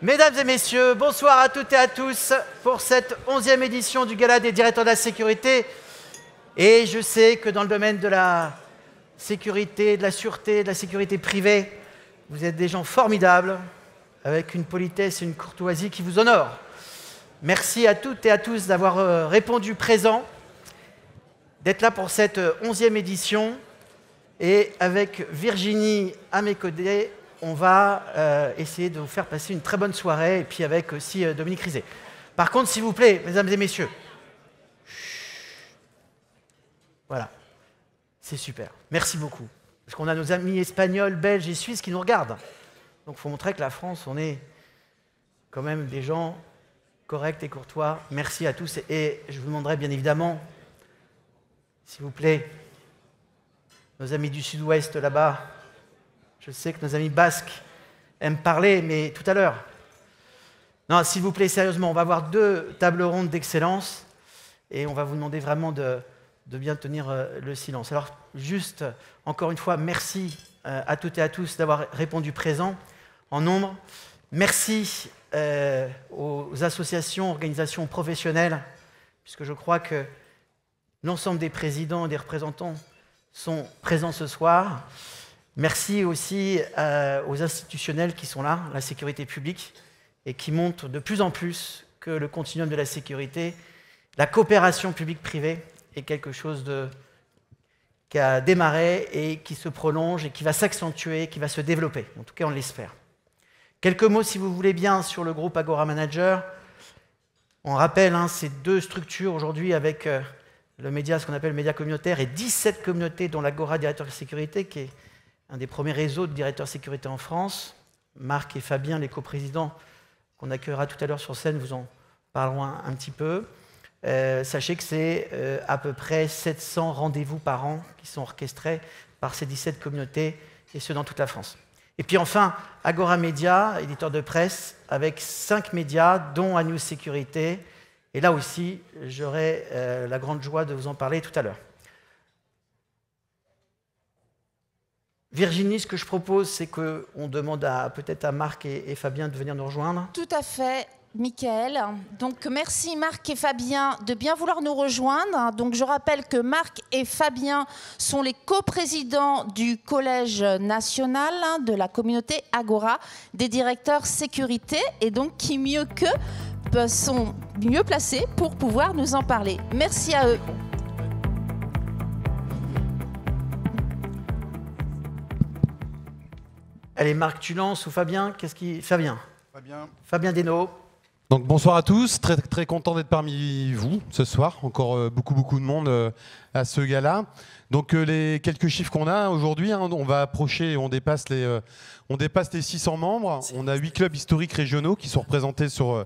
Mesdames et messieurs, bonsoir à toutes et à tous pour cette 11e édition du Gala des directeurs de la sécurité. Et je sais que dans le domaine de la sécurité, de la sûreté, de la sécurité privée, vous êtes des gens formidables, avec une politesse et une courtoisie qui vous honorent. Merci à toutes et à tous d'avoir répondu présent, d'être là pour cette 11e édition. Et avec Virginie à mes côtés, on va essayer de vous faire passer une très bonne soirée, et puis avec aussi Dominique Rizet. Par contre, s'il vous plaît, mesdames et messieurs, voilà, c'est super. Merci beaucoup. Parce qu'on a nos amis espagnols, belges et suisses qui nous regardent. Donc il faut montrer que la France, on est quand même des gens corrects et courtois. Merci à tous. Et je vous demanderai bien évidemment, s'il vous plaît, nos amis du sud-ouest là-bas, je sais que nos amis basques aiment parler, mais tout à l'heure. Non, s'il vous plaît, sérieusement, on va avoir 2 tables rondes d'excellence et on va vous demander vraiment de bien tenir le silence. Alors, juste, encore une fois, merci à toutes et à tous d'avoir répondu présent en nombre. Merci aux associations, organisations professionnelles, puisque je crois que l'ensemble des présidents et des représentants sont présents ce soir. Merci aussi aux institutionnels qui sont là, la sécurité publique, et qui montrent de plus en plus que le continuum de la sécurité, la coopération publique-privée est quelque chose qui a démarré et qui se prolonge et qui va s'accentuer, qui va se développer. En tout cas, on l'espère. Quelques mots, si vous voulez bien, sur le groupe Agora Manager. On rappelle ces 2 structures aujourd'hui avec le média, ce qu'on appelle le média communautaire, et 17 communautés, dont l'Agora Directeur de Sécurité, qui est un des premiers réseaux de directeurs de sécurité en France. Marc et Fabien, les coprésidents, qu'on accueillera tout à l'heure sur scène, vous en parleront un petit peu. Sachez que c'est à peu près 700 rendez-vous par an qui sont orchestrés par ces 17 communautés, et ce dans toute la France. Et puis enfin, Agora Média, éditeur de presse, avec 5 médias, dont A News Sécurité. Et là aussi, j'aurai la grande joie de vous en parler tout à l'heure. Virginie, ce que je propose, c'est qu'on demande peut-être à Marc et Fabien de venir nous rejoindre. Tout à fait, Mickaël. Donc merci Marc et Fabien de bien vouloir nous rejoindre. Donc je rappelle que Marc et Fabien sont les coprésidents du Collège national de la communauté Agora des directeurs sécurité, et donc qui mieux qu'eux sont mieux placés pour pouvoir nous en parler. Merci à eux. Allez, Marc, tu lances, ou Fabien? Fabien Desnaud. Donc bonsoir à tous, très, très content d'être parmi vous ce soir, encore beaucoup de monde à ce gala. Donc les quelques chiffres qu'on a aujourd'hui, on va approcher, on dépasse les 600 membres. On a 8 clubs historiques régionaux qui sont représentés sur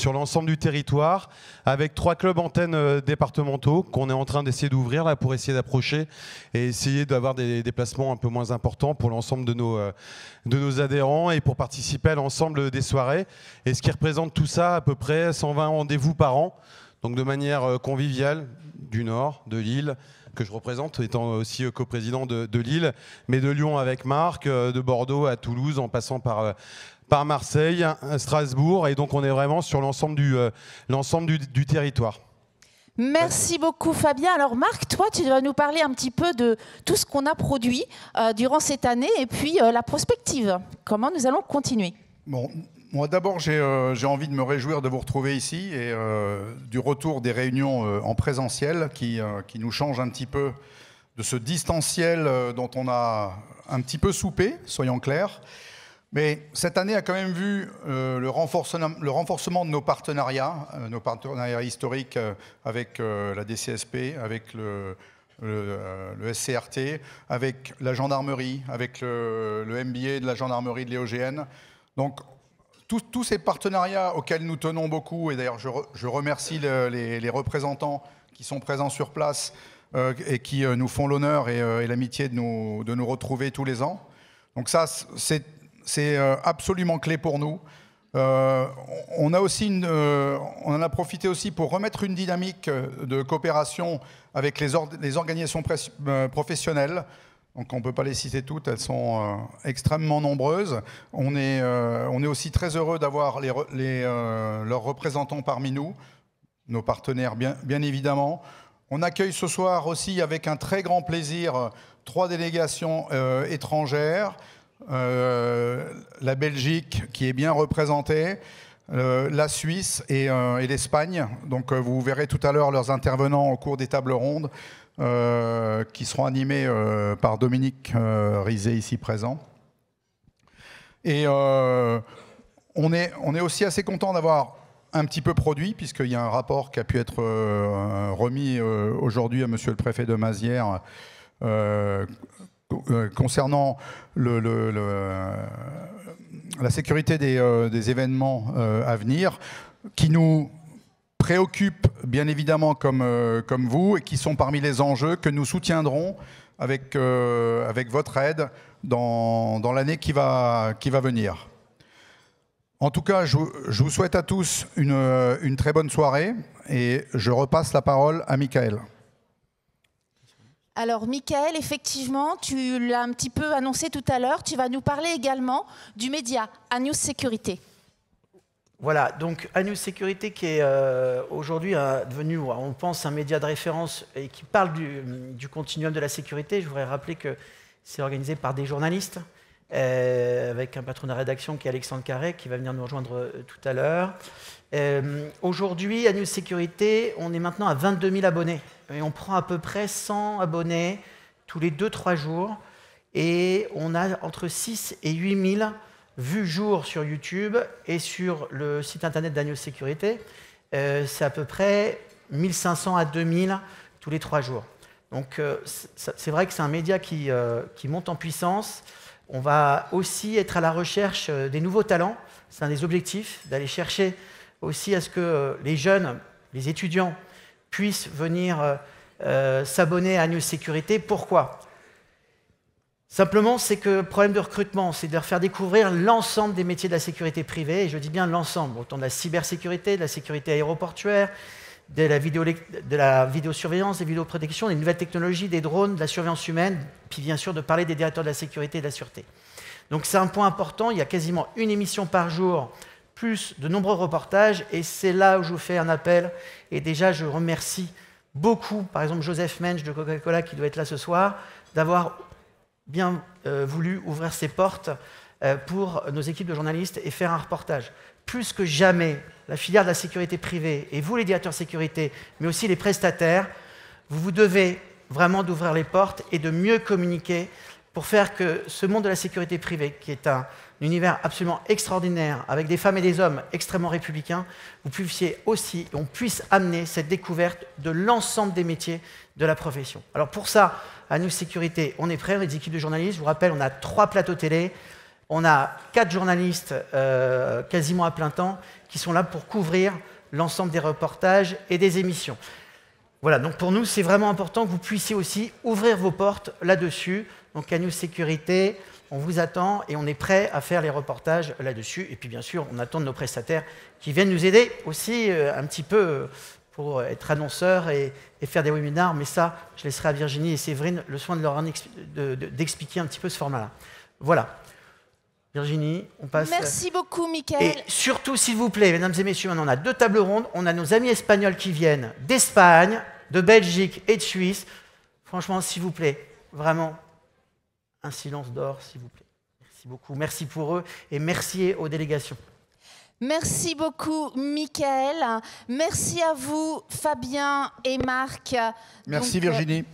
l'ensemble du territoire, avec 3 clubs antennes départementaux qu'on est en train d'essayer d'ouvrir là pour essayer d'approcher et essayer d'avoir des déplacements un peu moins importants pour l'ensemble de nos adhérents et pour participer à l'ensemble des soirées. Et ce qui représente tout ça, à peu près 120 rendez-vous par an, donc de manière conviviale, du Nord, de Lille, que je représente, étant aussi coprésident de Lille, mais de Lyon avec Marc, de Bordeaux à Toulouse, en passant par Marseille, Strasbourg, et donc on est vraiment sur l'ensemble du territoire. Merci beaucoup Fabien. Alors Marc, toi tu vas nous parler un petit peu de tout ce qu'on a produit durant cette année et puis la prospective. Comment nous allons continuer? Bon, moi d'abord j'ai envie de me réjouir de vous retrouver ici et du retour des réunions en présentiel qui nous change un petit peu de ce distanciel dont on a un petit peu soupé, soyons clairs. Mais cette année a quand même vu le renforcement de nos partenariats historiques avec la DCSP, avec le SCRT, avec la gendarmerie, avec le MBA de la gendarmerie de l'EOGN. Donc tous ces partenariats auxquels nous tenons beaucoup, et d'ailleurs je remercie les représentants qui sont présents sur place et qui nous font l'honneur et l'amitié de nous retrouver tous les ans. Donc ça, c'est absolument clé pour nous. On en a profité aussi pour remettre une dynamique de coopération avec les organisations professionnelles. Donc on ne peut pas les citer toutes, elles sont extrêmement nombreuses. On est aussi très heureux d'avoir leurs représentants parmi nous, nos partenaires bien évidemment. On accueille ce soir aussi avec un très grand plaisir 3 délégations étrangères. La Belgique qui est bien représentée, la Suisse et l'Espagne. Donc vous verrez tout à l'heure leurs intervenants au cours des tables rondes qui seront animés par Dominique Rizet ici présent. Et on est aussi assez content d'avoir un petit peu produit, puisqu'il y a un rapport qui a pu être remis aujourd'hui à Monsieur le Préfet de Mazières concernant la sécurité des événements à venir, qui nous préoccupent bien évidemment comme vous, et qui sont parmi les enjeux que nous soutiendrons avec votre aide dans l'année qui va venir. En tout cas, je vous souhaite à tous une très bonne soirée, et je repasse la parole à Michael. Alors, Michael, effectivement, tu l'as un petit peu annoncé tout à l'heure, tu vas nous parler également du média Anews Sécurité. Voilà, donc Anews Sécurité qui est aujourd'hui devenu, on pense, un média de référence et qui parle du continuum de la sécurité. Je voudrais rappeler que c'est organisé par des journalistes, avec un patron de la rédaction qui est Alexandre Carré, qui va venir nous rejoindre tout à l'heure. Aujourd'hui, Anews Sécurité, on est maintenant à 22 000 abonnés. Et on prend à peu près 100 abonnés tous les 2-3 jours. Et on a entre 6 et 8 000 vues jour sur YouTube et sur le site internet d'Anews Sécurité. C'est à peu près 1500 à 2000 tous les 3 jours. Donc c'est vrai que c'est un média qui monte en puissance. On va aussi être à la recherche des nouveaux talents. C'est un des objectifs, d'aller chercher aussi à ce que les jeunes, les étudiants, puissent venir s'abonner à Anews Sécurité. Pourquoi ? Simplement, c'est que le problème de recrutement, c'est de leur faire découvrir l'ensemble des métiers de la sécurité privée, et je dis bien l'ensemble, autant de la cybersécurité, de la sécurité aéroportuaire, de la vidéosurveillance, des vidéoprotections, des nouvelles technologies, des drones, de la surveillance humaine, puis bien sûr de parler des directeurs de la sécurité et de la sûreté. Donc c'est un point important, il y a quasiment une émission par jour, plus de nombreux reportages, et c'est là où je vous fais un appel. Et déjà, je remercie beaucoup, par exemple, Joseph Mensch de Coca-Cola, qui doit être là ce soir, d'avoir bien voulu ouvrir ses portes pour nos équipes de journalistes et faire un reportage. Plus que jamais, la filière de la sécurité privée, et vous les directeurs de sécurité, mais aussi les prestataires, vous devez vraiment d'ouvrir les portes et de mieux communiquer pour faire que ce monde de la sécurité privée, qui est un univers absolument extraordinaire, avec des femmes et des hommes extrêmement républicains, vous puissiez aussi, on puisse amener cette découverte de l'ensemble des métiers de la profession. Alors pour ça, à Anews Sécurité, on est prêts, les équipes de journalistes. Je vous rappelle, on a 3 plateaux télé, on a 4 journalistes quasiment à plein temps qui sont là pour couvrir l'ensemble des reportages et des émissions. Voilà, donc pour nous, c'est vraiment important que vous puissiez aussi ouvrir vos portes là-dessus. Donc Anews Sécurité, on vous attend et on est prêt à faire les reportages là-dessus. Et puis bien sûr, on attend de nos prestataires qui viennent nous aider aussi un petit peu pour être annonceurs et faire des webinars. Mais ça, je laisserai à Virginie et Séverine le soin d'expliquer un petit peu ce format-là. Voilà. Virginie, on passe... Merci beaucoup, Michael. Et surtout, s'il vous plaît, mesdames et messieurs, on a 2 tables rondes. On a nos amis espagnols qui viennent d'Espagne, de Belgique et de Suisse. Franchement, s'il vous plaît, vraiment, un silence d'or, s'il vous plaît. Merci beaucoup. Merci pour eux et merci aux délégations. Merci beaucoup, Michael. Merci à vous, Fabien et Marc. Merci, Donc, Virginie.